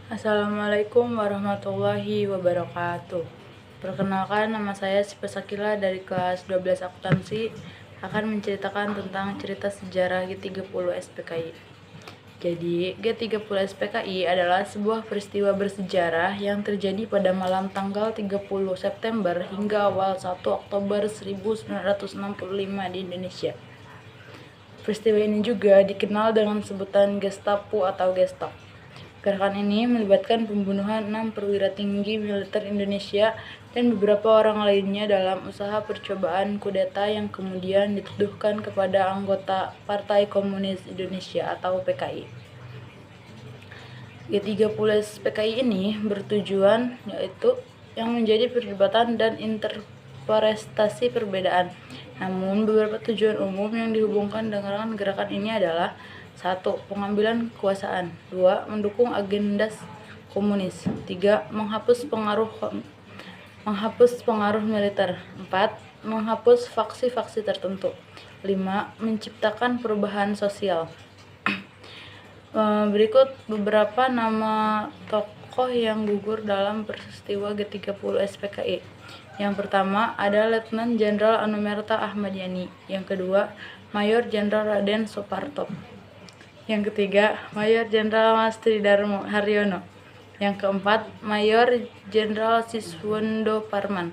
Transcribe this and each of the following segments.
Assalamualaikum warahmatullahi wabarakatuh. Perkenalkan, nama saya Sipa Sakila dari kelas 12 akuntansi, akan menceritakan tentang cerita sejarah G30 SPKI. Jadi, G30 SPKI adalah sebuah peristiwa bersejarah yang terjadi pada malam tanggal 30 September hingga awal 1 Oktober 1965 di Indonesia. Peristiwa ini juga dikenal dengan sebutan Gestapo atau Gestap. Gerakan ini melibatkan pembunuhan 6 perwira tinggi militer Indonesia dan beberapa orang lainnya dalam usaha percobaan kudeta yang kemudian dituduhkan kepada anggota Partai Komunis Indonesia atau PKI. G30 PKI ini bertujuan yaitu yang menjadi perdebatan dan interpretasi perbedaan. Namun beberapa tujuan umum yang dihubungkan dengan gerakan ini adalah 1. Pengambilan kekuasaan. 2. Mendukung agenda komunis. 3. Menghapus pengaruh militer. 4. Menghapus faksi-faksi tertentu. 5. Menciptakan perubahan sosial. Berikut beberapa nama tokoh yang gugur dalam peristiwa G30 SPKI. Yang pertama ada Letnan Jenderal Anumerta Ahmad Yani. Yang kedua, Mayor Jenderal Raden Soeparto. Yang ketiga, Mayor Jenderal Mas Tridarmo Haryono. Yang keempat, Mayor Jenderal Siswondo Parman.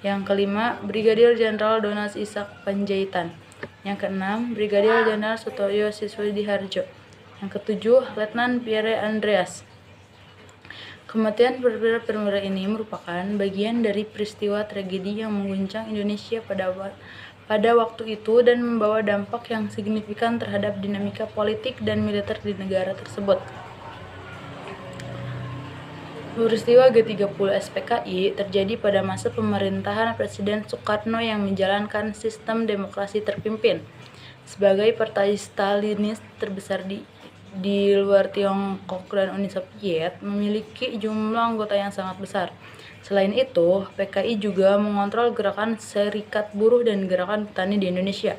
Yang kelima, Brigadir Jenderal Donas Ishak Panjaitan. Yang keenam, Brigadir Jenderal Sutoyo Siswadiharjo. Yang ketujuh, Letnan Pierre Andreas. Kematian perwira ini merupakan bagian dari peristiwa tragedi yang mengguncang Indonesia pada waktu itu dan membawa dampak yang signifikan terhadap dinamika politik dan militer di negara tersebut. Peristiwa G30 SPKI terjadi pada masa pemerintahan Presiden Soekarno yang menjalankan sistem demokrasi terpimpin. Sebagai partai Stalinis terbesar di luar Tiongkok dan Uni Soviet, memiliki jumlah anggota yang sangat besar. Selain itu, PKI juga mengontrol gerakan serikat buruh dan gerakan petani di Indonesia.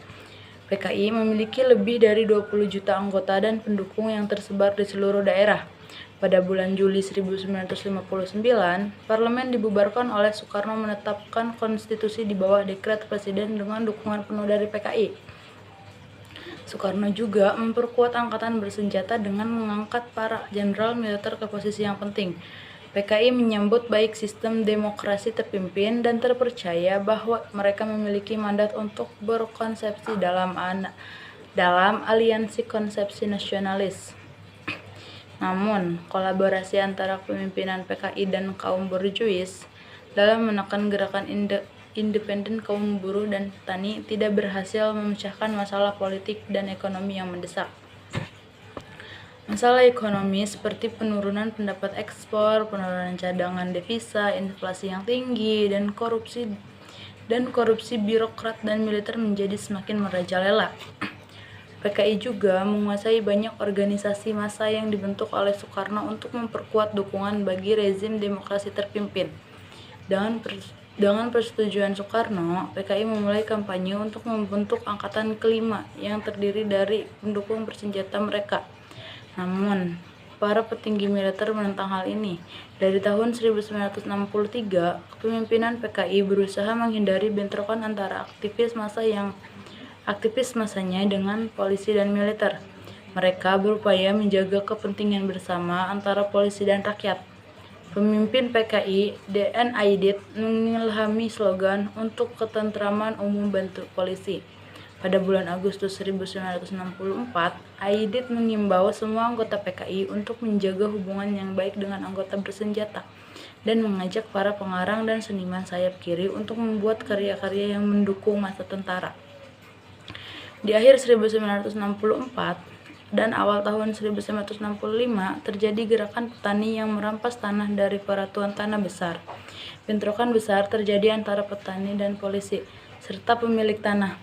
PKI memiliki lebih dari 20 juta anggota dan pendukung yang tersebar di seluruh daerah. Pada bulan Juli 1959, parlemen dibubarkan oleh Soekarno menetapkan konstitusi di bawah dekret presiden dengan dukungan penuh dari PKI. Soekarno juga memperkuat angkatan bersenjata dengan mengangkat para jenderal militer ke posisi yang penting. PKI menyambut baik sistem demokrasi terpimpin dan terpercaya bahwa mereka memiliki mandat untuk berkonsepsi dalam aliansi konsepsi nasionalis. Namun, kolaborasi antara pemimpinan PKI dan kaum borjuis dalam menekan gerakan independen kaum buruh dan petani tidak berhasil memecahkan masalah politik dan ekonomi yang mendesak. Masalah ekonomi seperti penurunan pendapat ekspor, penurunan cadangan devisa, inflasi yang tinggi, dan korupsi birokrat dan militer menjadi semakin merajalela. PKI juga menguasai banyak organisasi massa yang dibentuk oleh Soekarno untuk memperkuat dukungan bagi rezim demokrasi terpimpin. Dengan persetujuan Soekarno, PKI memulai kampanye untuk membentuk angkatan kelima yang terdiri dari pendukung bersenjata mereka. Namun, para petinggi militer menentang hal ini. Dari tahun 1963, kepemimpinan PKI berusaha menghindari bentrokan antara aktivis masanya dengan polisi dan militer. Mereka berupaya menjaga kepentingan bersama antara polisi dan rakyat. Pemimpin PKI, D.N. Aidit, mengilhami slogan untuk ketentraman umum bantu polisi. Pada bulan Agustus 1964, Aidit mengimbau semua anggota PKI untuk menjaga hubungan yang baik dengan anggota bersenjata dan mengajak para pengarang dan seniman sayap kiri untuk membuat karya-karya yang mendukung masa tentara. Di akhir 1964 dan awal tahun 1965 terjadi gerakan petani yang merampas tanah dari para tuan tanah besar. Bentrokan besar terjadi antara petani dan polisi serta pemilik tanah.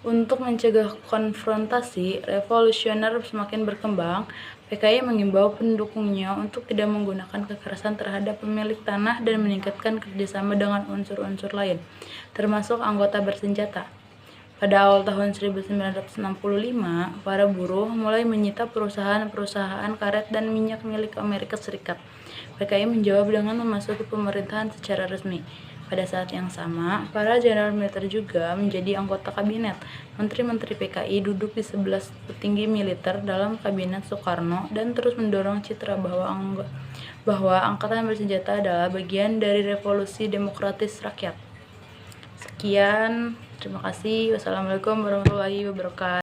Untuk mencegah konfrontasi revolusioner semakin berkembang, PKI mengimbau pendukungnya untuk tidak menggunakan kekerasan terhadap pemilik tanah dan meningkatkan kerjasama dengan unsur-unsur lain, termasuk anggota bersenjata. Pada awal tahun 1965, para buruh mulai menyita perusahaan-perusahaan karet dan minyak milik Amerika Serikat. PKI menjawab dengan memasuki pemerintahan secara resmi. Pada saat yang sama, para jenderal militer juga menjadi anggota kabinet. Menteri-menteri PKI duduk di sebelah petinggi militer dalam kabinet Soekarno dan terus mendorong citra bahwa angkatan bersenjata adalah bagian dari revolusi demokratis rakyat. Sekian, terima kasih. Wassalamualaikum warahmatullahi wabarakatuh.